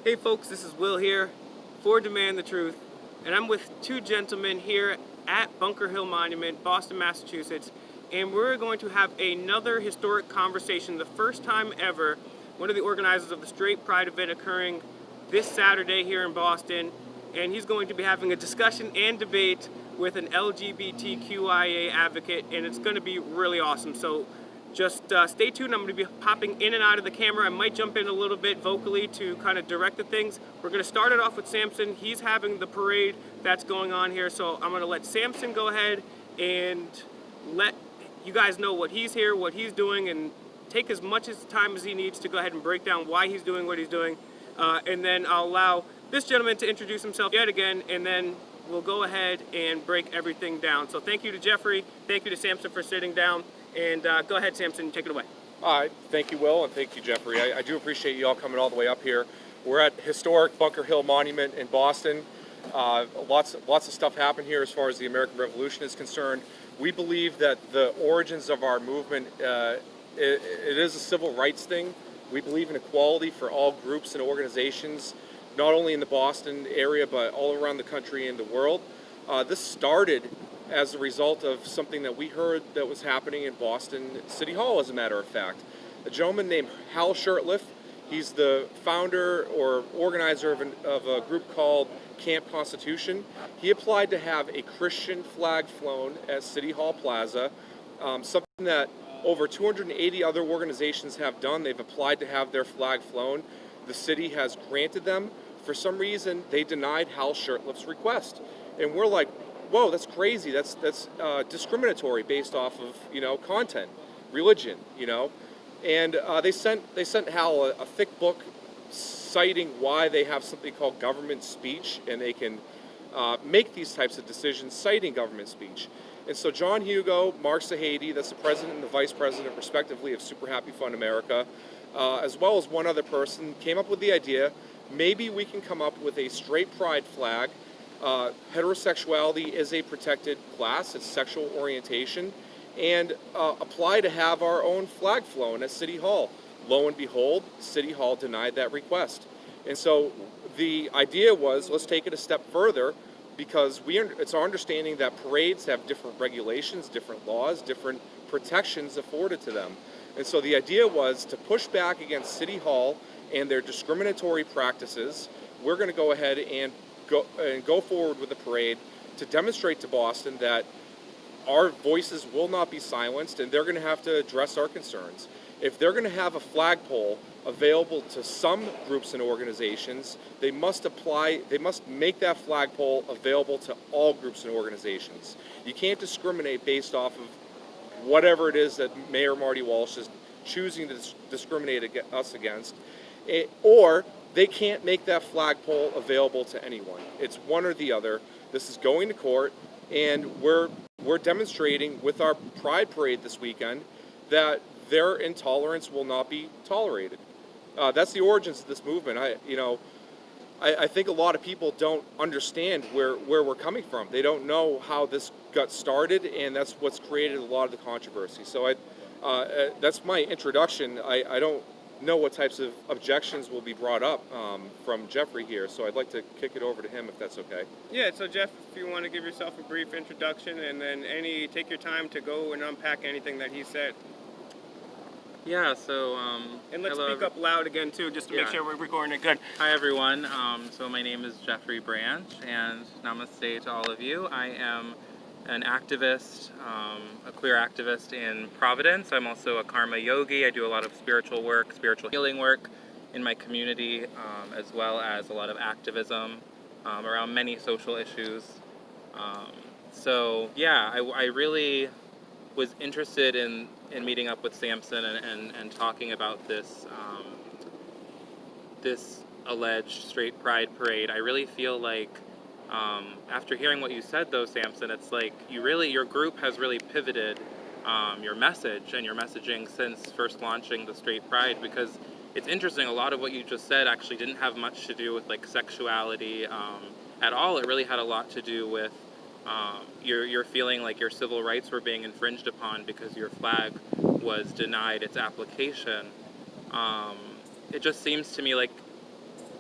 Hey folks, this is Will here for Demand the Truth, and I'm with two gentlemen here at Bunker Hill Monument, Boston, Massachusetts, and we're going to have another historic conversation, the first time ever, one of the organizers of the Straight Pride event occurring this Saturday here in Boston, and he's going to be having a discussion and debate with an LGBTQIA advocate, and it's going to be really awesome. So just stay tuned. I'm going to be popping in and out of the camera. I might jump in a little bit vocally to kind of direct the things. We're going to start it off with Samson. He's having the parade that's going on here. So I'm going to let Samson go ahead and let you guys know what he's here, what he's doing, and take as much time as he needs to go ahead and break down why he's doing what he's doing. And then I'll allow this gentleman to introduce himself yet again, and then we'll go ahead and break everything down. So thank you to Jeffrey. Thank you to Samson for sitting down. And go ahead, Samson, take it away. All right, thank you, Will, and thank you, Jeffrey. I do appreciate you all coming all the way up here. We're at historic Bunker Hill Monument in Boston. Lots of stuff happened here as far as the American Revolution is concerned. We believe that the origins of our movement, it is a civil rights thing. We believe in equality for all groups and organizations, not only in the Boston area, but all around the country and the world. This started as a result of something that we heard that was happening in Boston City Hall, as a matter of fact. A gentleman named Hal Shurtleff, he's the founder or organizer of a group called Camp Constitution. He applied to have a Christian flag flown at City Hall Plaza, something that over 280 other organizations have done. They've applied to have their flag flown. The city has granted them. For some reason, they denied Hal Shurtleff's request. And we're like, whoa, that's crazy. That's discriminatory based off of, content, religion, And they sent Hal a thick book citing why they have something called government speech, and they can make these types of decisions citing government speech. And so John Hugo, Mark Sahady, that's the president and the vice president, respectively, of Super Happy Fun America, as well as one other person, came up with the idea, maybe we can come up with a straight pride flag. Heterosexuality is a protected class, it's sexual orientation, and apply to have our own flag flown at City Hall. Lo and behold, City Hall denied that request. And so the idea was, let's take it a step further, because it's our understanding that parades have different regulations, different laws, different protections afforded to them. And so the idea was to push back against City Hall and their discriminatory practices. We're going to go ahead and go forward with the parade to demonstrate to Boston that our voices will not be silenced, and they're going to have to address our concerns. If they're going to have a flagpole available to some groups and organizations, they must make that flagpole available to all groups and organizations. You can't discriminate based off of whatever it is that Mayor Marty Walsh is choosing to discriminate us against, or they can't make that flagpole available to anyone. It's one or the other. This is going to court, and we're demonstrating with our Pride Parade this weekend that their intolerance will not be tolerated. That's the origins of this movement. I think a lot of people don't understand where we're coming from. They don't know how this got started, and that's what's created a lot of the controversy. So that's my introduction. I don't know what types of objections will be brought up from Jeffrey here, so I'd like to kick it over to him if that's okay. Yeah, so Jeff, if you want to give yourself a brief introduction, and then take your time to go and unpack anything that he said. Yeah, so and let's speak up loud again too, just to make sure we're recording it good. Hi everyone, so my name is Jeffrey Branch, and namaste to all of you. I am an activist, a queer activist in Providence. I'm also a karma yogi. I do a lot of spiritual work, spiritual healing work in my community, as well as a lot of activism around many social issues. I really was interested in meeting up with Samson and talking about this this alleged straight pride parade. I really feel like after hearing what you said, though, Samson, it's like your group has really pivoted your message and your messaging since first launching the straight pride, because it's interesting, a lot of what you just said actually didn't have much to do with like sexuality at all. It really had a lot to do with you're feeling like your civil rights were being infringed upon because your flag was denied its application. It just seems to me like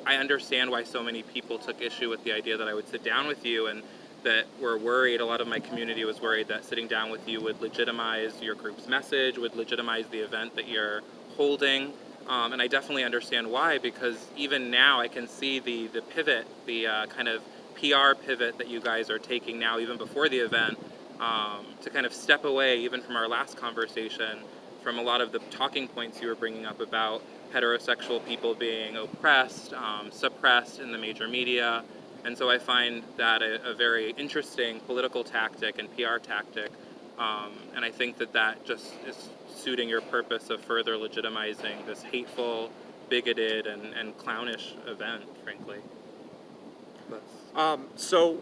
I understand why so many people took issue with the idea that I would sit down with you, and that were worried, a lot of my community was worried that sitting down with you would legitimize your group's message, would legitimize the event that you're holding. And I definitely understand why, because even now I can see the pivot, the kind of PR pivot that you guys are taking now, even before the event, to kind of step away, even from our last conversation, from a lot of the talking points you were bringing up about heterosexual people being oppressed, suppressed in the major media. And so I find that a very interesting political tactic and PR tactic. And I think that just is suiting your purpose of further legitimizing this hateful, bigoted, and clownish event, frankly. So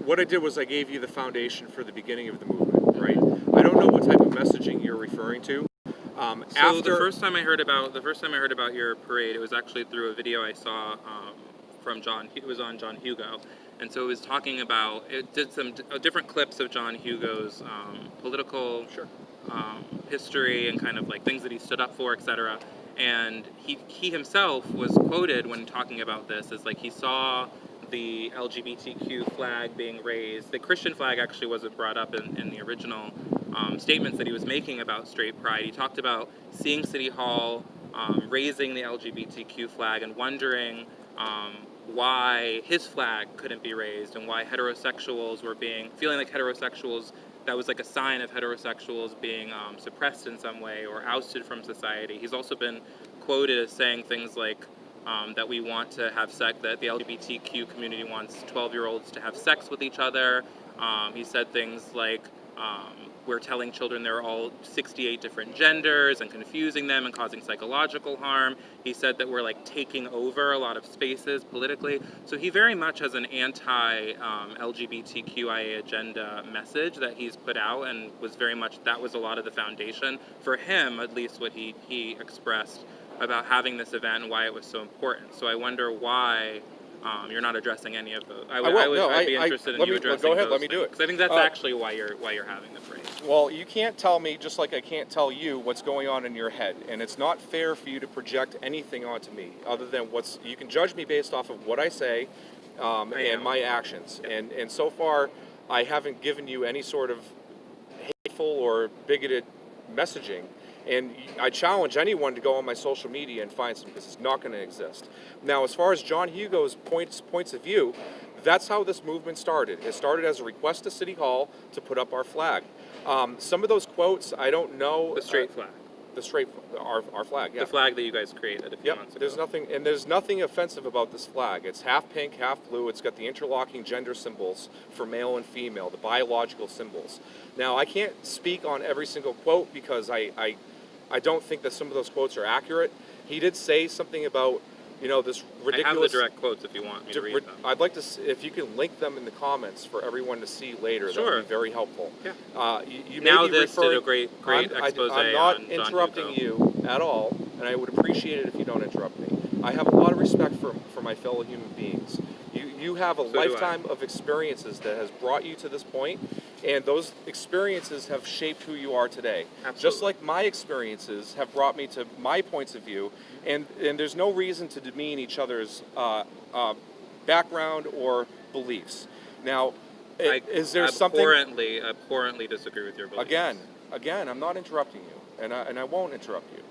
what I did was I gave you the foundation for the beginning of the movement, right? I don't know what type of messaging you're referring to. So the first time I heard about your parade, it was actually through a video I saw from John. It was on John Hugo, and so it was talking about. It did some different clips of John Hugo's political history and kind of like things that he stood up for, etc. And he himself was quoted when talking about this as like he saw the LGBTQ flag being raised. The Christian flag actually wasn't brought up in the original statements that he was making about straight pride. He talked about seeing City Hall raising the LGBTQ flag and wondering why his flag couldn't be raised and why heterosexuals were feeling like heterosexuals, that was like a sign of heterosexuals being suppressed in some way or ousted from society. He's also been quoted as saying things like that we want to have sex, that the LGBTQ community wants 12-year-olds to have sex with each other. He said things like, we're telling children they're all 68 different genders and confusing them and causing psychological harm. He said that we're like taking over a lot of spaces politically. So he very much has an anti-LGBTQIA agenda message that he's put out, and was very much, that was a lot of the foundation for him, at least what he expressed about having this event and why it was so important. So I wonder why you're not addressing any of those. I'd be interested in you addressing those. Go ahead, let me do it. Because I think that's actually why you're having the parade. Well, you can't tell me, just like I can't tell you, what's going on in your head. And it's not fair for you to project anything onto me other than you can judge me based off of what I say and my actions. And so far, I haven't given you any sort of hateful or bigoted messaging. And I challenge anyone to go on my social media and find some, because it's not going to exist. Now, as far as John Hugo's points of view, that's how this movement started. It started as a request to City Hall to put up our flag. Some of those quotes, I don't know. The straight flag. Our flag, yeah. The flag that you guys created a few months ago. There's nothing offensive about this flag. It's half pink, half blue. It's got the interlocking gender symbols for male and female, the biological symbols. Now, I can't speak on every single quote because I don't think that some of those quotes are accurate. He did say something about, this ridiculous... I have the direct quotes if you want me to read them. I'd like to, if you can link them in the comments for everyone to see later, sure. That would be very helpful. Yeah. You now may be this referring, did a great expose I'm not on interrupting John Hugo. you at all, and I would appreciate it if you don't interrupt me. I have a lot of respect for my fellow human beings. You have a lifetime of experiences that has brought you to this point, and those experiences have shaped who you are today. Absolutely. Just like my experiences have brought me to my points of view, and there's no reason to demean each other's background or beliefs. Now, is there something... abhorrently disagree with your beliefs. Again, I'm not interrupting you, and I won't interrupt you.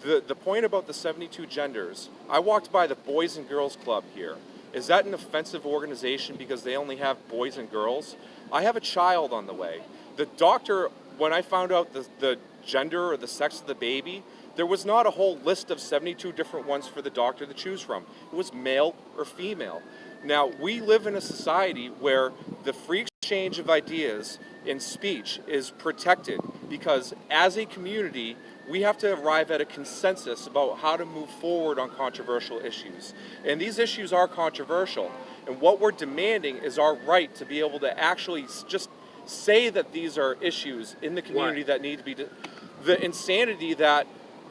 The point about the 72 genders, I walked by the Boys and Girls Club here. Is that an offensive organization because they only have boys and girls? I have a child on the way. The doctor, when I found out the gender or the sex of the baby, there was not a whole list of 72 different ones for the doctor to choose from. It was male or female. Now, we live in a society where the free exchange of ideas in speech is protected because as a community, we have to arrive at a consensus about how to move forward on controversial issues. And these issues are controversial. And what we're demanding is our right to be able to actually just say that these are issues in the community that need to be... The insanity that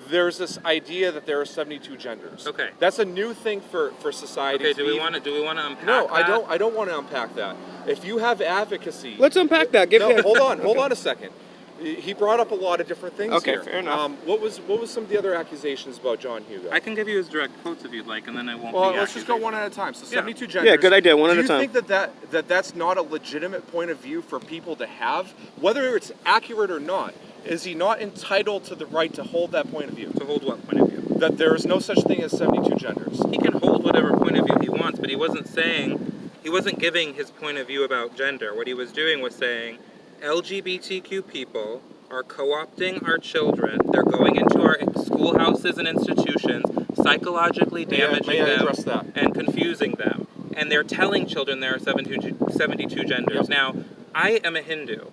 there's this idea that there are 72 genders. Okay. That's a new thing for society. Okay, do we want to unpack No, that? I don't want to unpack that. If you have advocacy... Let's unpack that. Hold on a second. He brought up a lot of different things Okay, here. fair enough. What was some of the other accusations about John Hugo? I can give you his direct quotes if you'd like, and then I won't. Well, be let's just go one accusations. at a time. So Yeah. 72 genders. Yeah, good idea. One at a time. Do you think that's not a legitimate point of view for people to have, whether it's accurate or not? Is he not entitled to the right to hold that point of view? To hold what point of view? That there is no such thing as 72 genders. He can hold whatever point of view he wants, but he wasn't giving his point of view about gender. What he was doing was saying LGBTQ people are co-opting our children. They're going into our schoolhouses and institutions, psychologically damaging them address that? and confusing them. And they're telling children there are 72 genders. Yep. Now, I am a Hindu.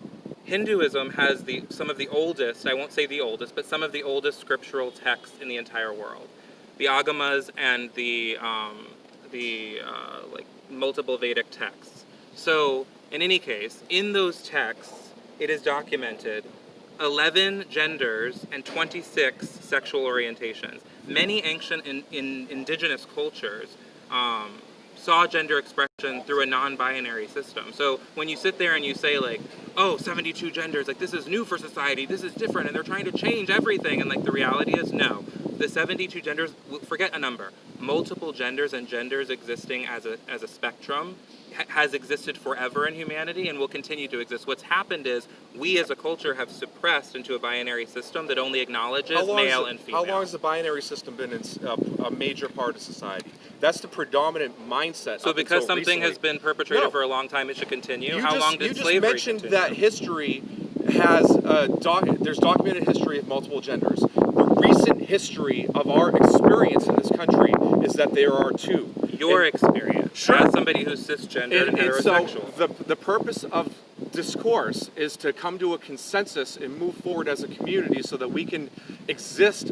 Hinduism has some of the oldest, I won't say the oldest, but some of the oldest scriptural texts in the entire world. The Agamas and the multiple Vedic texts. So, in any case, in those texts, it is documented 11 genders and 26 sexual orientations. Many ancient indigenous cultures saw gender expression through a non-binary system. So when you sit there and you say like, oh, 72 genders, like this is new for society, this is different, and they're trying to change everything, and like the reality is no. The 72 genders, forget a number. Multiple genders and genders existing as a spectrum has existed forever in humanity and will continue to exist. What's happened is we as a culture have suppressed into a binary system that only acknowledges male and female. How long has the binary system been a major part of society? That's the predominant mindset. So because something recently has been perpetrated for a long time, it should continue? How long did slavery You just mentioned continue? that history has there's documented history of multiple genders. The recent history of our experience in this country is that there are two. Your experience, Sure. as somebody who's cisgender and heterosexual. So the purpose of discourse is to come to a consensus and move forward as a community so that we can exist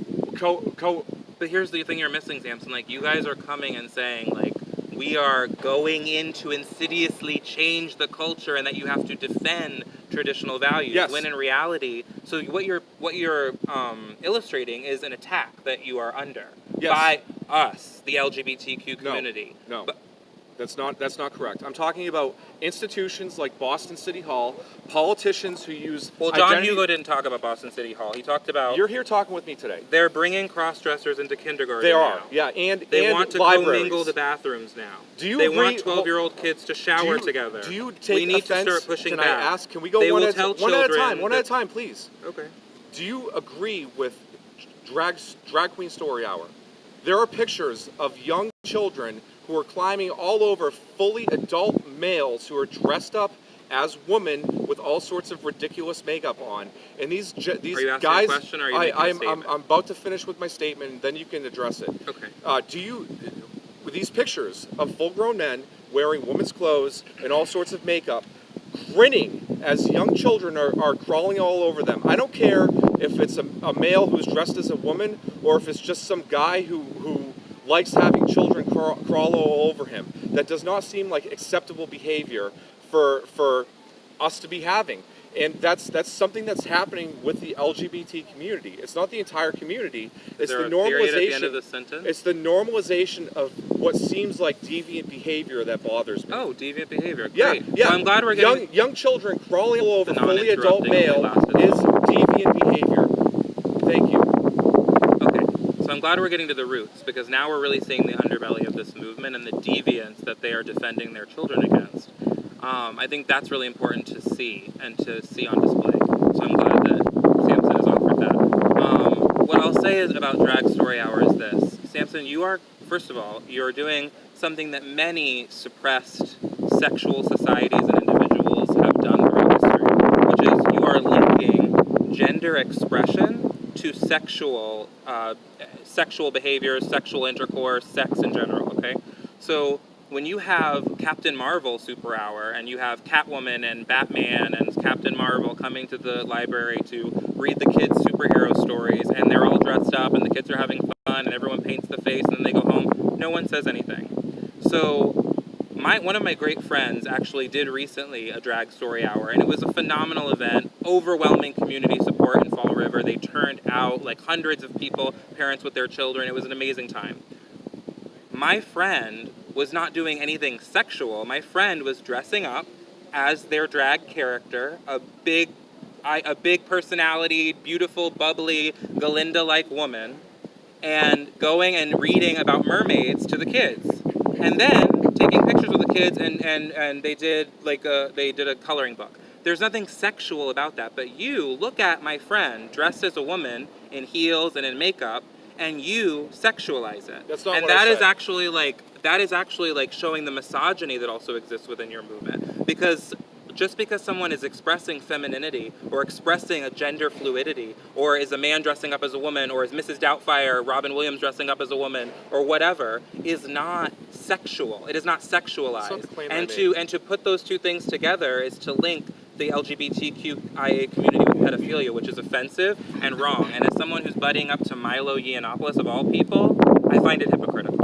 But here's the thing you're missing, Samson. Like, you guys are coming and saying, like, we are going in to insidiously change the culture and that you have to defend traditional values. Yes. When in reality, so what you're illustrating is an attack that you are under by us, the LGBTQ community. No. But, That's not correct. I'm talking about institutions like Boston City Hall, politicians who use well, John identity. Hugo didn't talk about Boston City Hall. He talked about You're here talking with me today. they're bringing cross-dressers into kindergarten They are, now. yeah, and They and want to libraries. commingle the bathrooms now. Do you they agree- want 12-year-old kids to shower together. Do you take We need offense? to start pushing Can back. I ask? Can we go They one will at tell one at a time? children One at a that- time, please. Okay. Do you agree with drag queen story hour? There are pictures of young children who are climbing all over fully adult males who are dressed up as women with all sorts of ridiculous makeup on. And these Are you asking guys, a question or are you making a statement? I'm about to finish with my statement, and then you can address it. Okay. With these pictures of full-grown men wearing women's clothes and all sorts of makeup, grinning as young children are crawling all over them. I don't care if it's a male who's dressed as a woman or if it's just some guy who likes having children crawl all over him. That does not seem like acceptable behavior for us to be having. And that's something that's happening with the LGBT community. It's not the entire community. It's Is there the a period at the normalization. end of the sentence? It's the normalization of what seems like deviant behavior that bothers me. Oh, deviant behavior. Yeah, Great. yeah. Well, I'm glad we're getting young children crawling all over The fully adult non-interrupting male only lasted is deviant behavior. Thank you. Okay, so I'm glad we're getting to the roots because now we're really seeing the underbelly of this movement and the deviance that they are defending their children against. I think that's really important to see and to see on display. So I'm glad that Samson has offered that. What I'll say is about Drag Story Hour is this. Samson, you are, first of all, you're doing something that many suppressed sexual societies and individuals have done throughout history, which is you are linking gender expression to sexual behaviors, sexual intercourse, sex in general, okay? So when you have Captain Marvel Super Hour and you have Catwoman and Batman and Captain Marvel coming to the library to read the kids' superhero stories and they're all dressed up and the kids are having fun and everyone paints the face and then they go home, no one says anything. So one of my great friends actually did recently a Drag Story Hour, and it was a phenomenal event, overwhelming community support in Fall River. They turned out like hundreds of people, parents with their children. It was an amazing time. My friend was not doing anything sexual. My friend was dressing up as their drag character, a big a big personality, beautiful, bubbly, Galinda-like woman, and going and reading about mermaids to the kids, and then taking pictures with the kids, and they did a coloring book. There's nothing sexual about that, but you look at my friend dressed as a woman in heels and in makeup, and you sexualize it. That's not and what I that is said. actually like showing the misogyny that also exists within your movement. Because just because someone is expressing femininity or expressing a gender fluidity, or is a man dressing up as a woman, or is Mrs. Doubtfire, Robin Williams dressing up as a woman, or whatever, is not sexual. It is not sexualized. That's not the claim and I to put those two things together is to link the LGBTQIA community with pedophilia, which is offensive and wrong. And as someone who's buddying up to Milo Yiannopoulos of all people, I find it hypocritical.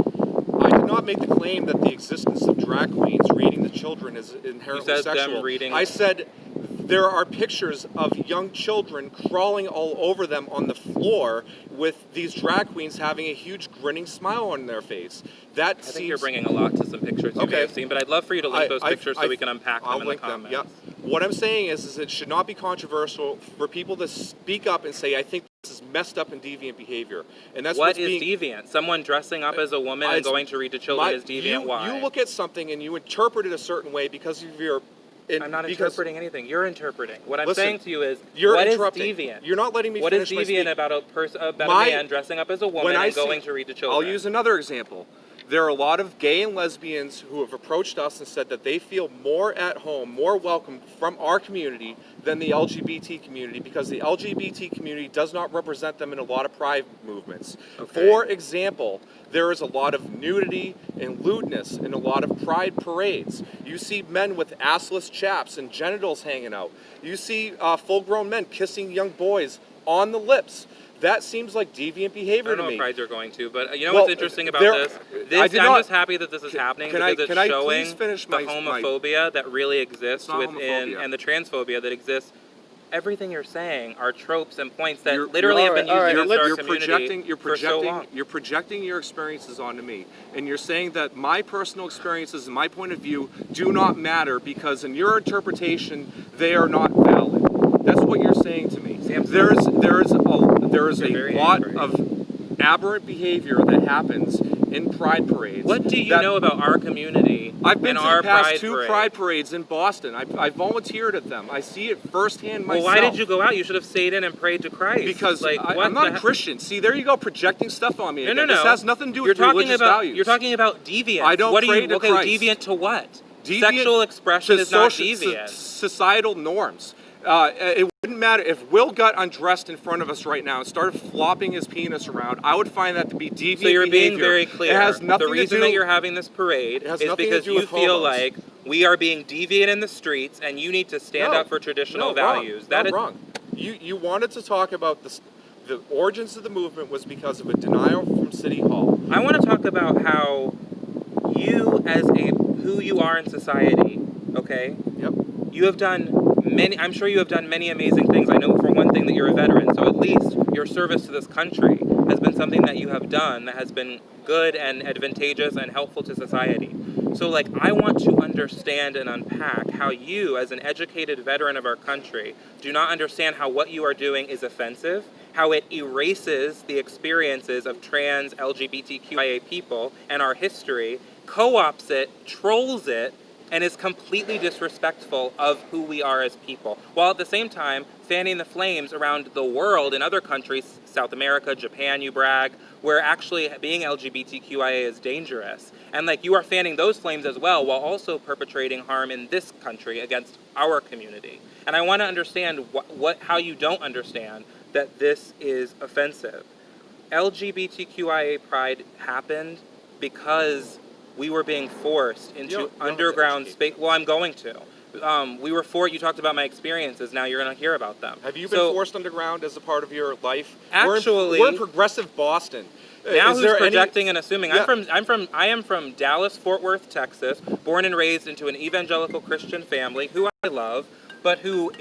I did not make the claim that the existence of drag queens reading to children is inherently You said sexual. them reading. I said there are pictures of young children crawling all over them on the floor with these drag queens having a huge grinning smile on their face. That I think you're bringing a lot to some pictures you may have seen, but I'd love for you to link those pictures so we can unpack them in the comments. Yeah. What I'm saying is it should not be controversial for people to speak up and say, I think this is messed up and deviant behavior. And that's what is deviant? Someone dressing up as a woman and going to read to children is deviant. Why? You look at something and you interpret it a certain way because of your... I'm not interpreting anything. You're interpreting. What I'm Listen, saying to you is, you're what is interrupting. deviant? You're not letting me What finish is my deviant speech. about a man dressing up as a woman and going to read to children? I'll use another example. There are a lot of gay and lesbians who have approached us and said that they feel more at home, more welcome from our community than the LGBT community because the LGBT community does not represent them in a lot of pride movements. Okay. For example, there is a lot of nudity and lewdness in a lot of pride parades. You see men with assless chaps and genitals hanging out. You see full-grown men kissing young boys on the lips. That seems like deviant behavior to me. I don't know what prides you're going to, but you know what's interesting about this? I'm just happy that this is happening because it's showing the homophobia that really exists within, and the transphobia that exists. Everything you're saying are tropes and points that literally have been used against our community for so long. You're projecting your experiences onto me, and you're saying that my personal experiences and my point of view do not matter because in your interpretation, they are not valid. That's what you're saying to me. There is a lot of aberrant behavior that happens in pride parades. What do you know about our community? I've been and to our the past pride two parade? pride parades in Boston. I volunteered at them. I see it firsthand myself. Well, why did you go out? You should have stayed in and prayed to Christ. Because I'm not a Christian. See, there you go, projecting stuff on me. No. This has nothing to do with religious values. You're talking about deviance. I don't pray to Christ. Deviant to what? Deviant Sexual expression is not deviant. Societal norms. It wouldn't matter if Will got undressed in front of us right now and started flopping his penis around. I would find that to be deviant So you're being behavior. very clear. It has nothing the reason to do, that you're having this parade is because you feel like we are being deviant in the streets, and you need to stand up for traditional values. That is wrong. You wanted to talk about the origins of the movement was because of a denial from City Hall. I want to talk about how you, as who you are in society, okay? Yep. You have done I'm sure you have done many amazing things. I know for one thing that you're a veteran, so at least your service to this country has been something that you have done that has been good and advantageous and helpful to society. So I want to understand and unpack how you, as an educated veteran of our country, do not understand how what you are doing is offensive, how it erases the experiences of trans LGBTQIA people and our history, co-ops it, trolls it, and is completely disrespectful of who we are as people, while at the same time fanning the flames around the world in other countries, South America, Japan, you brag, where actually being LGBTQIA is dangerous. And you are fanning those flames as well, while also perpetrating harm in this country against our community. And I want to understand how you don't understand that this is offensive. LGBTQIA pride happened because we were being forced into underground space. Well, I'm going to. You talked about my experiences. Now you're going to hear about them. Have you been forced underground as a part of your life? Actually, we're in progressive Boston. Now who's projecting and assuming? Yeah. I am from Dallas, Fort Worth, Texas, born and raised into an evangelical Christian family who I love, but who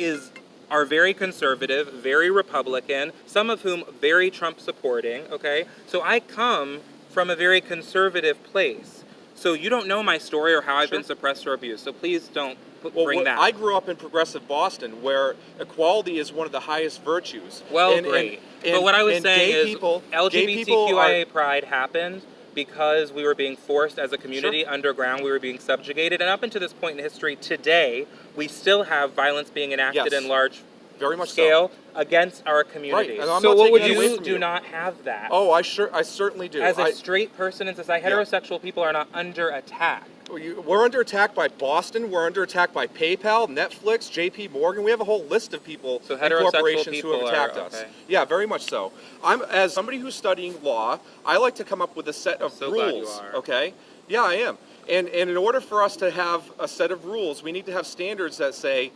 are very conservative, very Republican, some of whom very Trump supporting, okay? So I come from a very conservative place. So you don't know my story or how I've been suppressed or abused. So please don't bring that. I grew up in progressive Boston, where equality is one of the highest virtues. Well, great. But what I was saying is LGBTQIA pride happened because we were being forced as a community underground. We were being subjugated. And up until this point in history today, we still have violence being enacted in large very much scale against our community. Right. And I'm so not what would taking that away you from do not have that? Oh, I certainly do. As a straight person in society, heterosexual people are not under attack. We're under attack by Boston. We're under attack by PayPal, Netflix, J.P. Morgan. We have a whole list of people and corporations who have attacked us. Yeah, very much so. As somebody who's studying law, I like to come up with a set of rules. Glad you are. Okay? Yeah, I am. And in order for us to have a set of rules, we need to have standards that say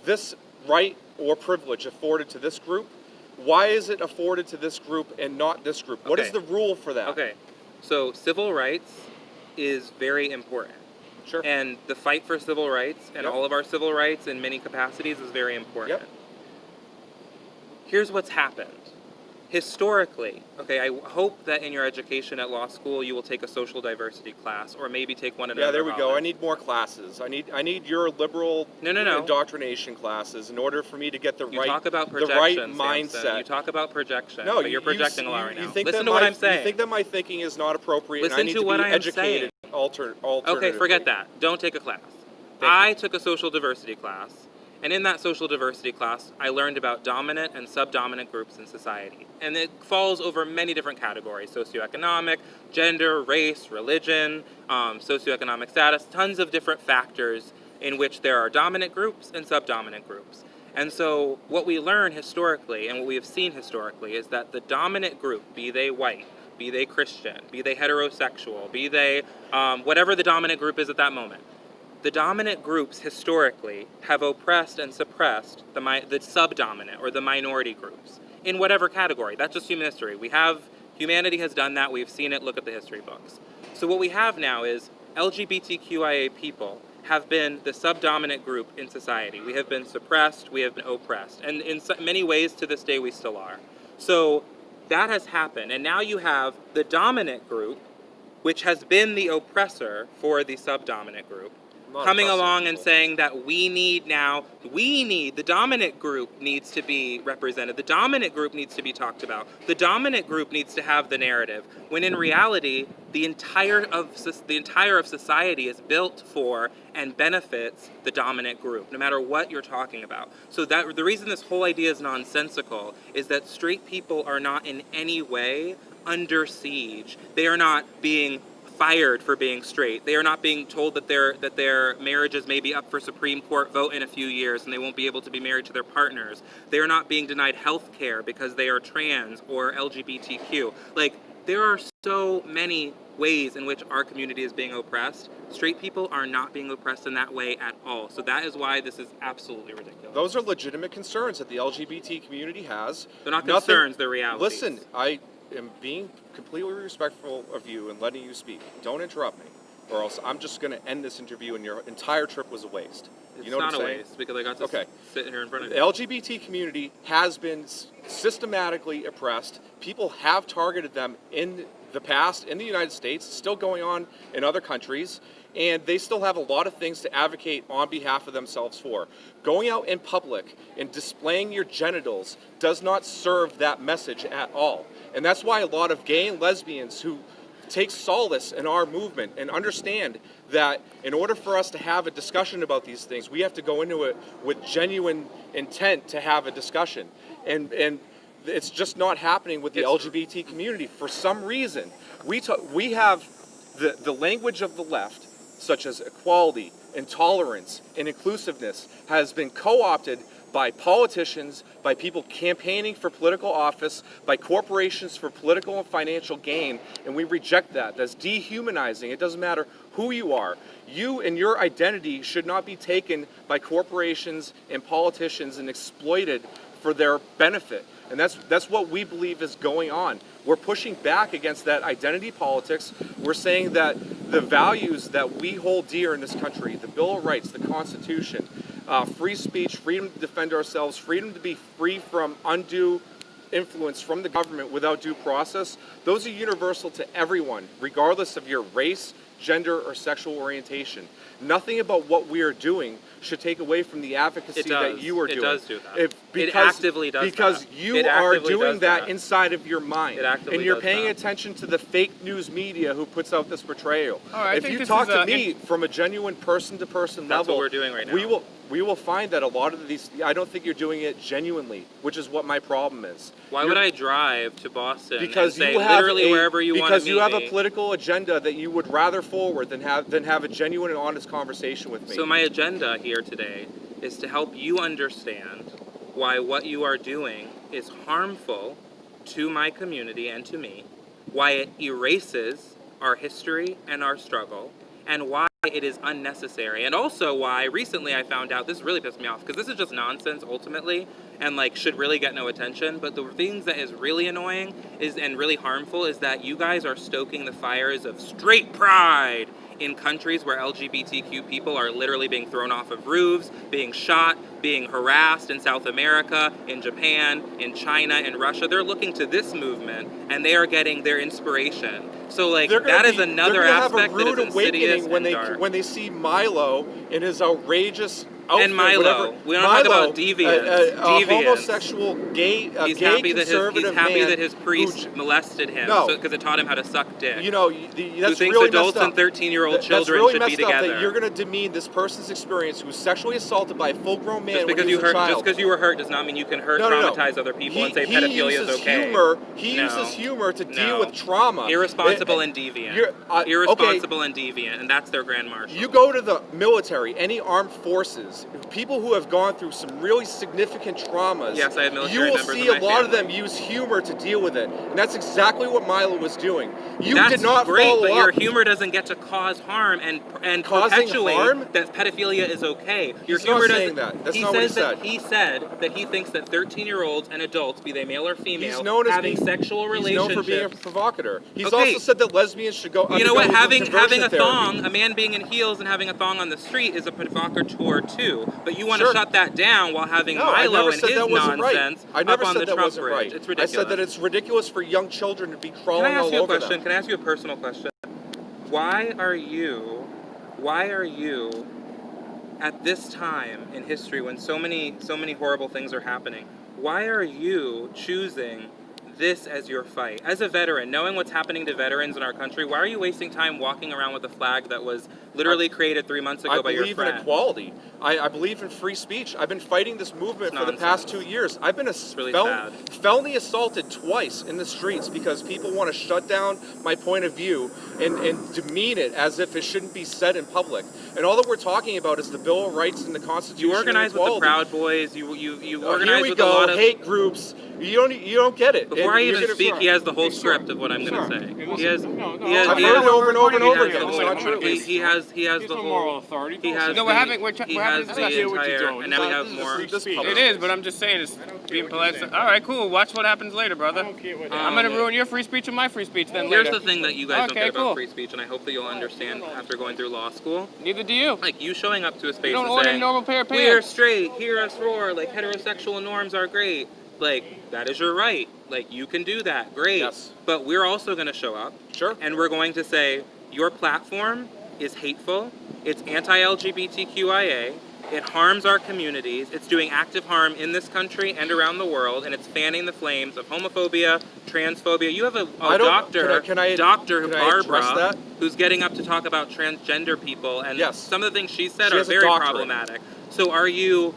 this right or privilege afforded to this group. Why is it afforded to this group and not this group? What is the rule for that? Okay. So civil rights is very important. Sure. And the fight for civil rights and all of our civil rights in many capacities is very important. Yep. Here's what's happened. Historically, okay, I hope that in your education at law school you will take a social diversity class, or maybe take one at another there we go. college. I need more classes. I need your liberal indoctrination classes in order for me to get the right mindset. Samson. You talk about projection, but you're projecting a lot right now. Listen to what I'm saying. You think that my thinking is not appropriate? Listen and I need to what be I am educated saying. Alternatively. Okay, forget that. Don't take a class. I took a social diversity class. And in that social diversity class, I learned about dominant and subdominant groups in society. And it falls over many different categories: socioeconomic, gender, race, religion, socioeconomic status, tons of different factors in which there are dominant groups and subdominant groups. And so what we learn historically, and what we have seen historically, is that the dominant group, be they white, be they Christian, be they heterosexual, be they whatever the dominant group is at that moment, the dominant groups historically have oppressed and suppressed the subdominant or the minority groups in whatever category. That's just human history. Humanity has done that. We've seen it. Look at the history books. So what we have now is LGBTQIA people have been the subdominant group in society. We have been suppressed. We have been oppressed. And in many ways to this day we still are. So that has happened. And now you have the dominant group, which has been the oppressor for the subdominant group, coming along and saying that the dominant group needs to be represented. The dominant group needs to be talked about. The dominant group needs to have the narrative. When in reality, the entire of society is built for and benefits the dominant group, no matter what you're talking about. So that the reason this whole idea is nonsensical is that straight people are not in any way under siege. They are not being fired for being straight. They are not being told that their marriages may be up for Supreme Court vote in a few years and they won't be able to be married to their partners. They are not being denied health care because they are trans or LGBTQ. Like, there are so many ways in which our community is being oppressed. Straight people are not being oppressed in that way at all. So that is why this is absolutely ridiculous. Those are legitimate concerns that the LGBT community has. They're not concerns, they're realities. Listen, I am being completely respectful of you and letting you speak. Don't interrupt me, or else I'm just going to end this interview and your entire trip was a waste. You know what I'm saying? It's not a waste because I got to sit here in front of you. The LGBT community has been systematically oppressed. People have targeted them in the past in the United States, still going on in other countries, and they still have a lot of things to advocate on behalf of themselves for. Going out in public and displaying your genitals does not serve that message at all. And that's why a lot of gay and lesbians who take solace in our movement and understand that in order for us to have a discussion about these things, we have to go into it with genuine intent to have a discussion. And it's just not happening with the LGBT community. For some reason, we have the language of the left, such as equality, intolerance, and inclusiveness, has been co-opted by politicians, by people campaigning for political office, by corporations for political and financial gain, and we reject that. That's dehumanizing. It doesn't matter who you are. You and your identity should not be taken by corporations and politicians and exploited for their benefit. And that's what we believe is going on. We're pushing back against that identity politics. We're saying that the values that we hold dear in this country, the Bill of Rights, the Constitution, free speech, freedom to defend ourselves, freedom to be free from undue influence from the government without due process, those are universal to everyone, regardless of your race, gender, or sexual orientation. Nothing about what we are doing should take away from the advocacy that you are doing. It does do that. It actively does because that. you It are actively doing does that that. inside of your mind. It actively and you're does paying that. attention to the fake news media who puts out this portrayal. All right, I if think you this talk is, to me from a genuine person-to-person That's level, what we're doing right now. we will find that a lot of these, I don't think you're doing it genuinely, which is what my problem is. Why would I drive to Boston Because and say you have literally wherever you want to because meet you have me? a political agenda that you would rather forward than have a genuine and honest conversation with me. So my agenda here today is to help you understand why what you are doing is harmful to my community and to me, why it erases our history and our struggle, and why it is unnecessary. And also why recently I found out, this really pissed me off, because this is just nonsense ultimately, and like should really get no attention, but the things that is really annoying is and really harmful is that you guys are stoking the fires of straight pride in countries where LGBTQ people are literally being thrown off of roofs, being shot, being harassed in South America, in Japan, in China, in Russia. They're looking to this movement and they are getting their inspiration. So like that is another aspect that is insidious and dark. When they see Milo in his outrageous outfit, And Milo, whatever. we don't talk about deviants. A Deviants. homosexual, gay conservative man that his priest molested him because it taught him how to suck dick. You know, who that's thinks really adults messed up. and 13-year-old That's children really should be messed up together. that you're going to demean this person's experience who was sexually assaulted by a full-grown man Just when because he you was hurt, a child. just because you were hurt does not mean you can traumatize other people and say pedophilia is okay. He uses humor to deal with trauma. Irresponsible and deviant. Irresponsible and deviant, and that's their grand marshal. You go to the military, any armed forces, people who have gone through some really significant traumas. Yes, I have military You will members see in a my lot of family. them use humor to deal with it, and that's exactly what Milo was doing. You That's did not great, follow but up. your humor doesn't get to cause harm and Causing perpetuate harm? that pedophilia is okay. Your He's humor not saying doesn't. that. That's he not what he says said. He said that he thinks that 13-year-olds and adults, be they male or female, He's known as having being, sexual he's relationships. known for being a provocateur. He's Okay. also said that lesbians should go. You know what? undergo Having a conversion thong, therapy. a man being in heels and having a thong on the street is a provocateur too. But you want to Sure. shut that down while having No, I Milo never and said his that wasn't nonsense right. I never up on said the that Trump wasn't bridge. right. It's I ridiculous. said that it's ridiculous for young children to be Can crawling I ask all you a over question? them. Can I ask you a personal question? Why are you at this time in history when so many horrible things are happening, why are you choosing this as your fight? As a veteran, knowing what's happening to veterans in our country, why are you wasting time walking around with a flag that was literally creted 3 months ago by your friend? I believe in equality. I believe in free speech. I've been fighting this movement for the past 2 years. I've been felony assaulted twice in the streets because people want to shut down my point of view and demean it as if it shouldn't be said in public. And all that we're talking about is the Bill of Rights and the Constitution. You organize and with the equality. Proud Boys. You organize here we with go, a lot of hate groups. You don't get it. Before I even speak, he has the whole script of what I'm going to say. He has. I've heard it over and over and over again. It's not true. He has the whole moral authority. He has No, the, we're having he has the entire, and now we have more. It is, but I'm just saying it's being polite. All right, cool. Watch what happens later, brother. I'm gonna ruin your free speech and my free speech then Here's later. the thing that you guys don't Okay, get cool. about free speech, and I hope that you'll understand after going through law school. Neither do you. Like you showing up to a space You don't and own a saying, normal pair of "We're pants." straight, hear us roar," like heterosexual norms are great. Like that is your right. Like you can do that, great. Yes. But we're also going to show up. Sure. And we're going to say your platform is hateful. It's anti-LGBTQIA. It harms our communities. It's doing active harm in this country and around the world, and it's fanning the flames of homophobia, transphobia. You have a doctor, Barbara, who's getting up to talk about transgender people, and some of the things she said are very problematic. So are you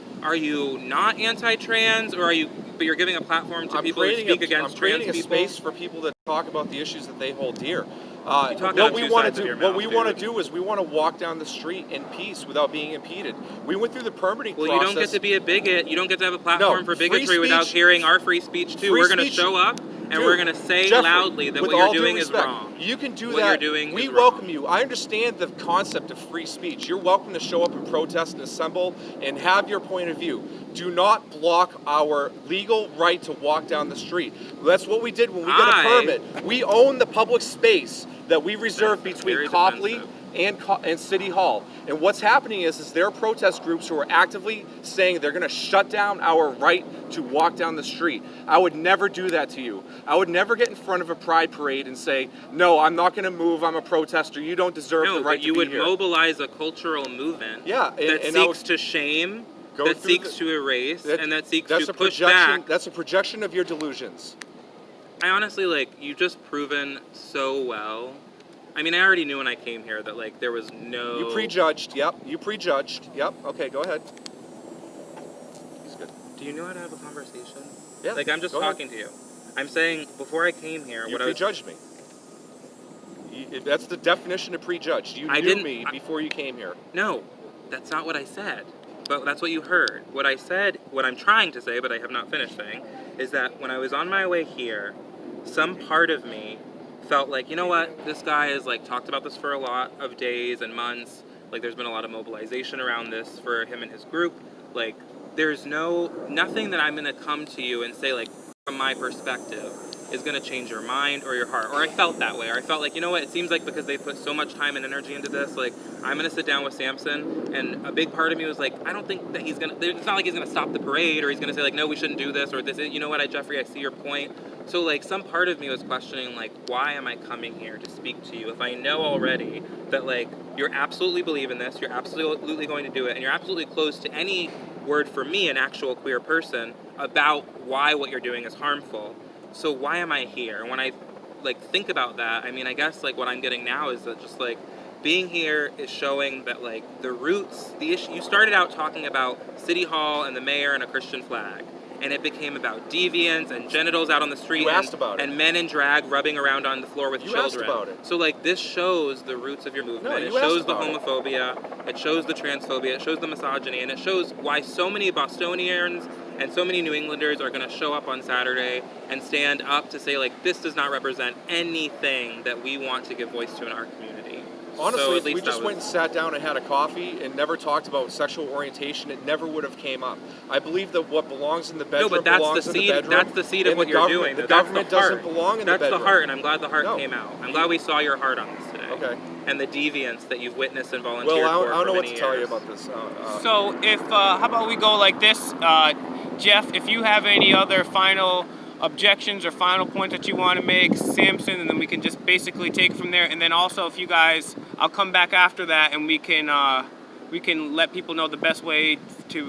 not anti-trans, or are you? But you're giving a platform to people who speak against trans people. I'm creating a space for people that talk about the issues that they hold dear. What we want to do is we want to walk down the street in peace without being impeded. We went through the permitting process. Well, you don't get to be a bigot. You don't get to have a platform for bigotry without hearing our free speech too. We're going to show up and we're going to say loudly that what you're doing is wrong. You can do what that. You're doing we is welcome wrong. you. I understand the concept of free speech. You're welcome to show up and protest and assemble and have your point of view. Do not block our legal right to walk down the street. That's what we did when we got a permit. We own the public space that we reserve between Copley and City Hall. And what's happening is there are protest groups who are actively saying they're going to shut down our right to walk down the street. I would never do that to you. I would never get in front of a pride parade and say, no, I'm not going to move, I'm a protester, you don't deserve the right to be here. No, but you would mobilize a cultural movement that seeks to shame, that seeks to erase, and that seeks to push back. That's a projection of your delusions. I honestly, you've just proven so well. I mean, I already knew when I came here that, there was no... You prejudged, yep. You prejudged, yep. Okay, go ahead. It's good. Do you know how to have a conversation? Yeah, I'm just talking to you. I'm saying, before I came here... You prejudged me. That's the definition of prejudged. You knew me before you came here. No, that's not what I said. But that's what you heard. What I said, what I'm trying to say, but I have not finished saying, is that when I was on my way here, some part of me felt like, you know what, this guy has talked about this for a lot of days and months. There's been a lot of mobilization around this for him and his group. There's nothing that I'm gonna come to you and say, from my perspective, is gonna change your mind or your heart. Or I felt that way. Or I felt like, you know what, it seems like because they put so much time and energy into this, I'm gonna sit down with Samson, and a big part of me was I don't think that he's gonna, it's not like he's gonna stop the parade, or he's gonna say no, we shouldn't do this, or this, you know what, Jeffrey, I see your point. So some part of me was questioning why am I coming here to speak to you if I know already that you're absolutely believe in this, you're absolutely going to do it, and you're absolutely closed to any word for me, an actual queer person, about why what you're doing is harmful. So why am I here? And when I think about that, I mean, I guess what I'm getting now is that just being here is showing that the roots, the issue, you started out talking about City Hall and the mayor and a Christian flag. And it became about deviants and genitals out on the street. You asked about it. And men in drag rubbing around on the floor with children. You asked about it. So this shows the roots of your movement. No, it shows the homophobia, it shows the transphobia, it shows the misogyny, and it shows why so many Bostonians and so many New Englanders are going to show up on Saturday and stand up to say this does not represent anything that we want to give voice to in our community. Honestly, if we just went and sat down and had a coffee and never talked about sexual orientation, it never would have came up. I believe that what belongs in the bedroom belongs in the bedroom. That's the seed of what you're doing. The government doesn't belong in the bedroom. That's the heart, and I'm glad the heart came out. I'm glad we saw your heart on this today. Okay. And the deviance that you've witnessed and volunteered for Well, I don't know what to years. tell you about this. So if, how about we go like this, Jeff, if you have any other final objections or final points that you want to make, Samson, and then we can just basically take it from there. And then also, if you guys, I'll come back after that, and we can let people know the best way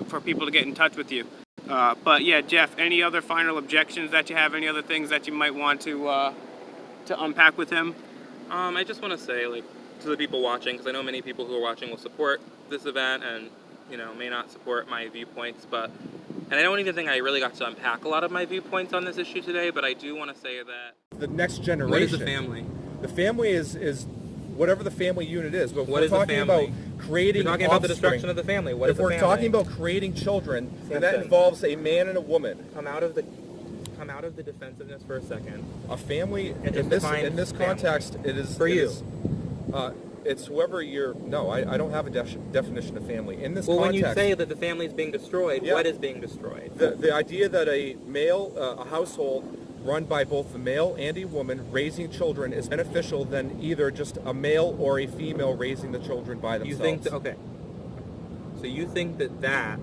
for people to get in touch with you. But yeah, Jeff, any other final objections that you have? Any other things that you might want to unpack with him? I just want to say, to the people watching, because I know many people who are watching will support this event and may not support my viewpoints, and I don't even think I really got to unpack a lot of my viewpoints on this issue today, but I do want to say that the next generation. What is a family? The family is whatever the family unit is. But what is a family? About creating We're talking about the destruction of the family. What is a family? If we're talking about creating children, then that involves a man and a woman. Come out of the defensiveness for a second. A family in this context, it is for you. It's whoever you're. No, I don't have a definition of family in this context. Well, when you say that the family is being destroyed, what is being destroyed? The idea that a male, a household run by both the male and a woman raising children is beneficial than either just a male or a female raising the children by themselves. You think okay. So you think that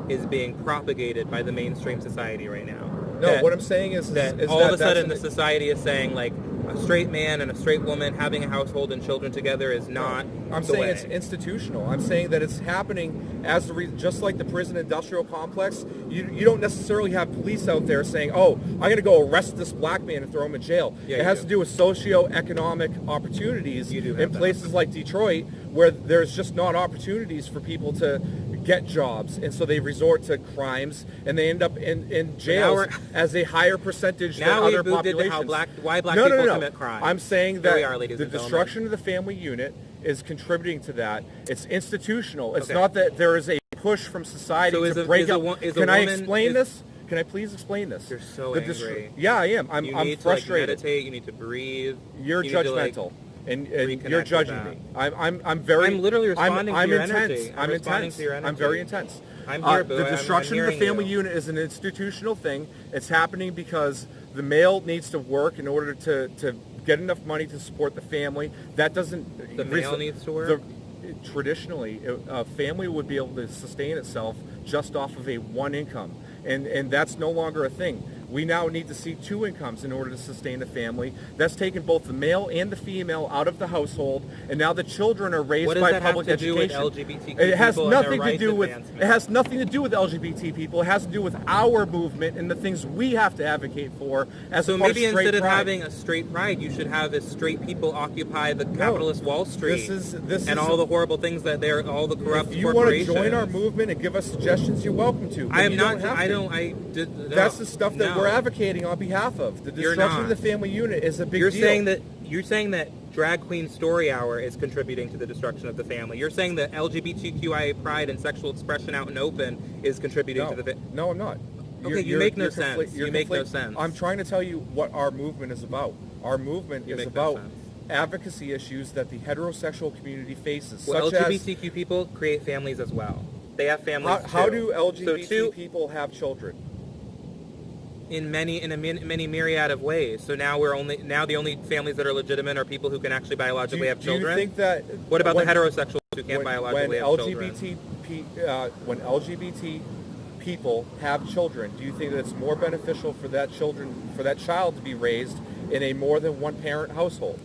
is being propagated by the mainstream society right now? No, what I'm saying is that all of a sudden the society is saying a straight man and a straight woman having a household and children together is not. I'm saying it's institutional. I'm saying that it's happening as just like the prison industrial complex. You don't necessarily have police out there saying, "Oh, I'm going to go arrest this black man and throw him in jail." Yeah, it has to do with socioeconomic opportunities in places like Detroit, where there's just not opportunities for people to get jobs, and so they resort to crimes, and they end up in jails as a higher percentage than other populations. Why black people commit crime. I'm saying that the destruction of the family unit is contributing to that. It's institutional. It's not that there is a push from society to break up. Can I explain this? Can I please explain this? You're so angry. Yeah, I am. I'm frustrated. To meditate. You need to breathe. You're judgmental. And you're judging me. I'm literally responding to your energy. I'm intense. To your energy. I'm very intense. I'm here, the destruction of the family unit is an institutional thing. It's happening because the male needs to work in order to get enough money to support the family. That doesn't. The male needs to work? Traditionally, a family would be able to sustain itself just off of a one income, and that's no longer a thing. We now need to see two incomes in order to sustain a family. That's taken both the male and the female out of the household, and now the children are raised by public education. What does that have to do with LGBTQ It has people and their nothing to rights do with. advancement? It has nothing to do with LGBT people. It has to do with our movement and the things we have to advocate for as So a part maybe of straight instead of pride. having a straight pride, you should have as straight people occupy the capitalist Wall Street and all the horrible things that they're all the corrupt If you want to corporations. join our movement and give us suggestions, you're welcome to. But I am you not. Don't have I to. don't. I did. No, That's the stuff that no. we're advocating on behalf of. The You're destruction of not. the family unit is a big You're deal. saying that Drag Queen Story Hour is contributing to the destruction of the family. You're saying that LGBTQIA pride and sexual expression out in open is contributing to the. No, I'm not. Okay, you make no sense. You make no sense. I'm trying to tell you what our movement is about. Our movement is make no about sense. advocacy issues that the heterosexual community faces, Well, such LGBTQ people create families as well. They have families how too. do LGBT So people have children? in many myriad of ways. So now the only families that are legitimate are people who can actually biologically have children. Do you think that What about when- the heterosexuals who can't biologically have children? when LGBT people have children, do you think that it's more beneficial for that child to be raised in a more than one parent household?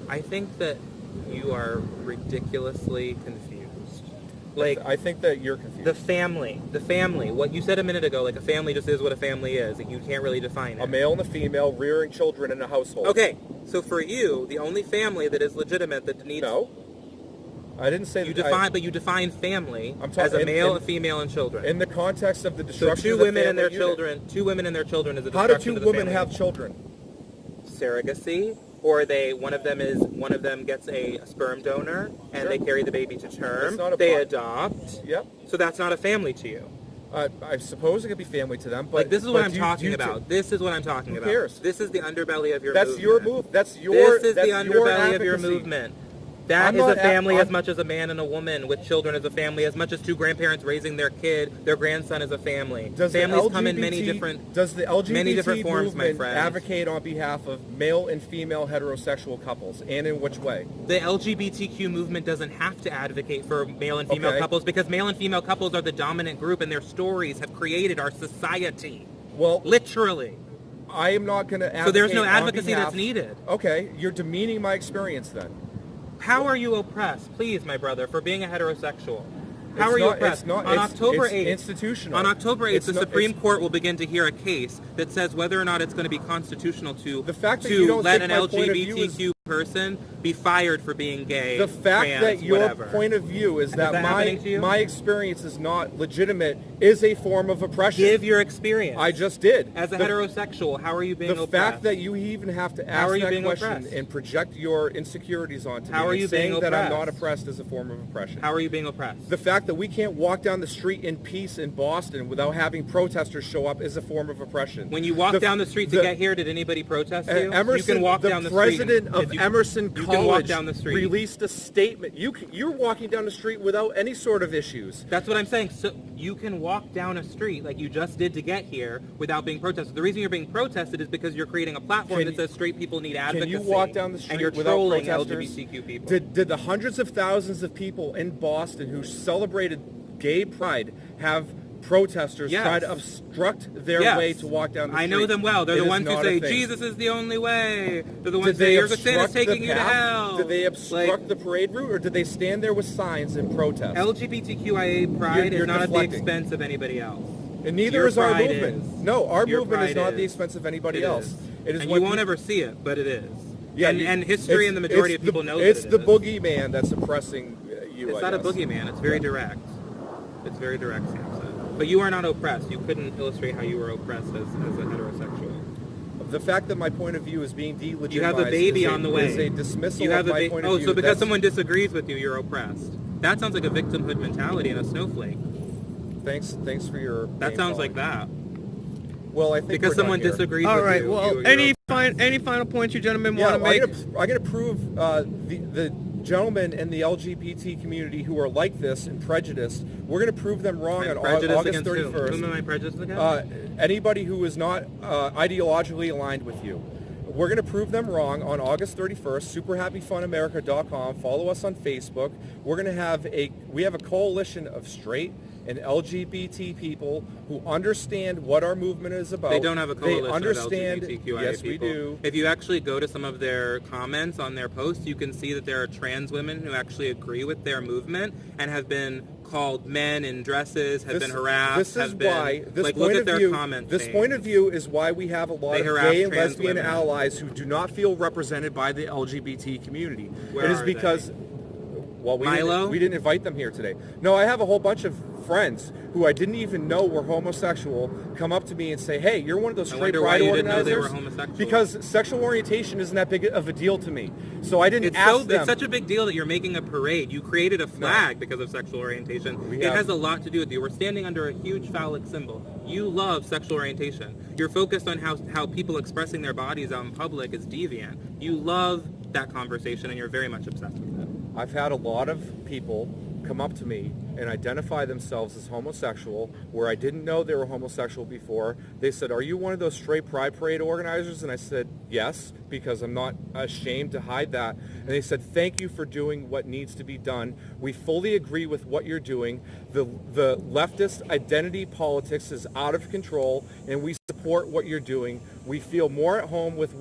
I think that you are ridiculously confused. Like, I think that you're confused. the family, what you said a minute ago, like a family just is what a family is, and you can't really define it. A male and a female rearing children in a household. Okay, so for you, the only family that is legitimate that needs... No. I didn't say You that. but you define family I'm talking- as a male, in- a female, and children. In the context of the So destruction two of the women and their family unit. children, two women and their children is a How do destruction two of the women family. have children? Surrogacy, or one of them gets a sperm donor and Sure. they carry the baby to term. It's not a They pro- adopt. Yep. So that's not a family to you. I suppose it could be family to them, but Like, this is what I'm do you- talking do you about. This is what I'm talking Who about. cares? This is the underbelly of your That's movement. your move. That's your. This is that's the your underbelly of your advocacy. movement. That I'm is a not family I'm- as much as a man and a woman with children as a family, as much as two grandparents raising their kid, their grandson as a family. Does the Families come in LGBT many different... Does the LGBT many different forms, my movement friend. advocate on behalf of male and female heterosexual couples, and in which way? The LGBTQ movement doesn't have to advocate for male and female Okay. couples because male and female couples are the dominant group and their stories have created our society. Well, Literally. I am not going to advocate. So there's no on advocacy behalf- that's needed. Okay, you're demeaning my experience then. How are you oppressed, please, my brother, for being a heterosexual? How It's are you not- oppressed? it's not- on it's- October it's 8th, institutional. On October 8th, It's the not- Supreme it's- Court will begin to hear a case that says whether or not it's going to be constitutional to The fact that to you don't let think an my point of view LGBTQ person be fired for being gay. The fact trans, that your whatever. point of view is that that happening to you? my experience is not legitimate is a form of oppression. Give your experience. I just did. As a The- heterosexual, how are you being The oppressed? fact that you even have to How are ask you that being question oppressed? and project your insecurities onto How me are and you being saying that I'm not oppressed? oppressed is a form of oppression. How are you being oppressed? The fact that we can't walk down the street in peace in Boston without having protesters show up is a form of oppression. When you walk down the street to get here, did anybody protest you? Emerson, you can walk the down the street. president of Emerson you College can walk down the street. released a statement. You're walking down the street without any sort of issues. That's what I'm saying. So you can walk down a street like you just did to get here without being protested. The reason you're being protested is because you're creating a platform Can that you- says straight people need advocacy. Can you walk down the street and you're without trolling protesters? LGBTQ people? Did the hundreds of thousands of people in Boston who celebrated gay pride have protesters Yes. try to obstruct their Yes. way to walk down the street? I know them well. They're It the is ones who not a say thing. Jesus is the only way. They're the ones Did who say they your sin is obstruct taking the you to path? hell. Did they obstruct Like, the parade route, or did they stand there with signs and protest? LGBTQIA pride You're is not at the deflecting. expense of anybody else. And neither Your is our pride movement. is. No, our Your movement is pride not at the is. expense of anybody It else. is. It is And what you won't ever see it, but it is. Yeah, and history it's- and the majority it's of people the, know it's that the it is. boogeyman that's oppressing you. It's I not a guess. boogeyman. It's very direct. It's very direct, Samson. But you are not oppressed. You couldn't illustrate how you were oppressed as a heterosexual. The fact that my point of view is being delegitimized You have a baby is on the way. is a dismissal You have of a my point of Oh, view. so because That's- someone disagrees with you, you're oppressed. That sounds like a victimhood mentality and a snowflake. Thanks for your. That name sounds calling. like that. Well, I think Because we're done someone here. disagrees All with right. you. Well, you're any final points you gentlemen Yeah, want to make? I'm gonna prove the gentlemen in the LGBT community who are like this and prejudiced. We're gonna prove them wrong I'm on prejudiced August against whom? 31st. Whom am I prejudiced against? Anybody who is not ideologically aligned with you. we're going to prove them wrong on August 31st. SuperHappyFunAmerica.com. Follow us on Facebook. We're going to have a coalition of straight and LGBT people who understand what our movement is about. They don't have a coalition they understand, of LGBTQIA yes, people. we do. If you actually go to some of their comments on their posts, you can see that there are trans women who actually agree with their movement and have been called men in dresses, have been harassed. This is why this point look at of their view. comment This chain. point of view is why we have a lot They of harass gay and trans lesbian women. allies who do not feel represented by the LGBT community. Where it is are because, well, Milo? we didn't invite them here today. No, I have a whole bunch of friends who I didn't even know were homosexual come up to me and say, "Hey, you're one of those I straight wonder why pride you didn't know organizers." they were homosexual. Because sexual orientation isn't that big of a deal to me, so I didn't ask them. It's such a big deal that you're making a parade. You created a flag because of sexual orientation. It has a lot to do with you. We're standing under a huge phallic symbol. You love sexual orientation. You're focused on how people expressing their bodies out in public is deviant. You love that conversation, and you're very much obsessed with it. I've had a lot of people come up to me and identify themselves as homosexual where I didn't know they were homosexual before. They said, "Are you one of those straight pride parade organizers?" And I said, "Yes," because I'm not ashamed to hide that. And they said, "Thank you for doing what needs to be done. We fully agree with what you're doing. The leftist identity politics is out of control, and we support what you're doing. We feel more at home with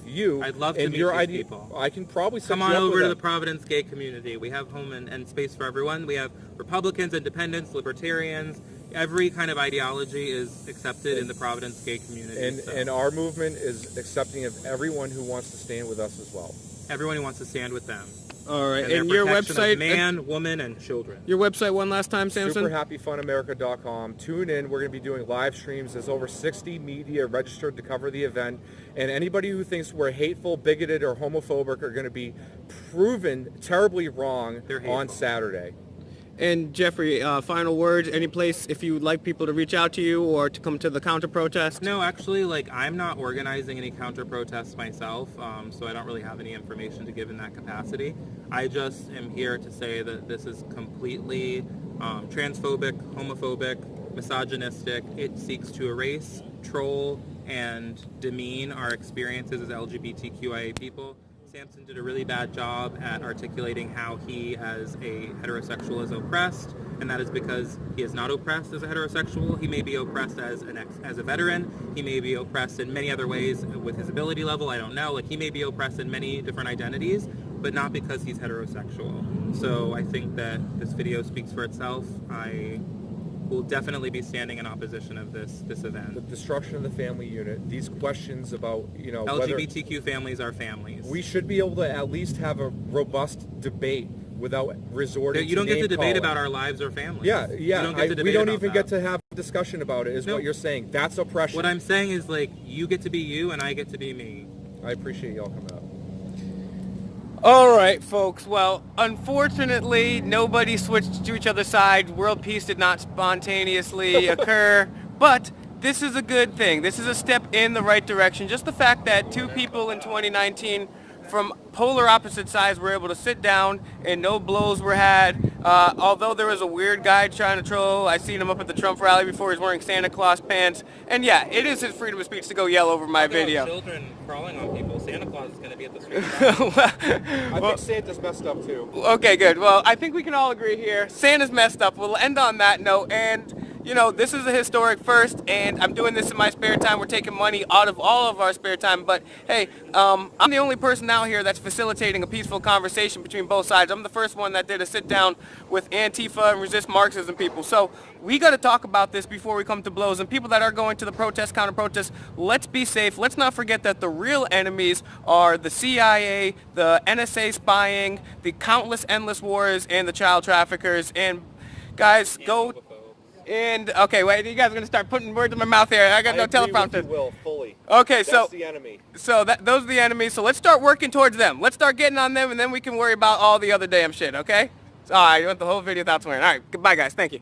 you." I'd love to and meet your these idea. people. I can probably set Come you on up with over to them. the Providence gay community. We have home and space for everyone. We have Republicans, independents, libertarians. Every kind of ideology is accepted in the Providence gay community. And our movement is accepting of everyone who wants to stand with us as well. Everyone who wants to stand with them. All right, And, and their your protection of website, man, woman, and children. your website one last time, Samson. SuperHappyFunAmerica.com. Tune in. We're going to be doing live streams. There's over 60 media registered to cover the event. And anybody who thinks we're hateful, bigoted, or homophobic are going to be proven terribly wrong on Saturday. And Jeffrey, final words, any place if you would like people to reach out to you or to come to the counter protest? No, actually, I'm not organizing any counter protests myself, so I don't really have any information to give in that capacity. I just am here to say that this is completely transphobic, homophobic, misogynistic. It seeks to erase, troll, and demean our experiences as LGBTQIA people. Samson did a really bad job at articulating how he as a heterosexual is oppressed, and that is because he is not oppressed as a heterosexual. He may be oppressed as a veteran. He may be oppressed in many other ways with his ability level. I don't know. He may be oppressed in many different identities, but not because he's heterosexual. So I think that this video speaks for itself. I will definitely be standing in opposition of this event. The destruction of the family unit, these questions about, LGBTQ families are families. We should be able to at least have a robust debate without resorting to You don't get to debate name-calling. about our lives or families. Yeah. You don't get to we debate don't about even that. get to have a discussion about it, is No. what you're saying. That's oppression. What I'm saying is you get to be you and I get to be me. I appreciate y'all coming up. All right, folks. Well, unfortunately, nobody switched to each other's side. World peace did not spontaneously occur, but this is a good thing. This is a step in the right direction. Just the fact that two people in 2019 from polar opposite sides were able to sit down and no blows were had. Although there was a weird guy trying to troll. I seen him up at the Trump rally before. He's wearing Santa Claus pants. And yeah, it is his freedom of speech to go yell over my video. Children crawling on people. Santa Claus is going to be at the street. I think Santa's messed up too. Okay, good. Well, I think we can all agree here. Santa's messed up. We'll end on that note. And, this is a historic first, and I'm doing this in my spare time. We're taking money out of all of our spare time. But, hey, I'm the only person out here that's facilitating a peaceful conversation between both sides. I'm the first one that did a sit-down with Antifa and resist Marxism people. So we got to talk about this before we come to blows. And people that are going to the protest, counter-protest, let's be safe. Let's not forget that the real enemies are the CIA, the NSA spying, the countless endless wars, and the child traffickers. And guys, go... And, okay, wait, you guys are going to start putting words in my mouth here. I got no teleprompter. Will, fully. Okay, That's the enemy. So those are the enemies. So let's start working towards them. Let's start getting on them, and then we can worry about all the other damn shit, okay? All right, you want the whole video without swearing. All right, goodbye, guys. Thank you.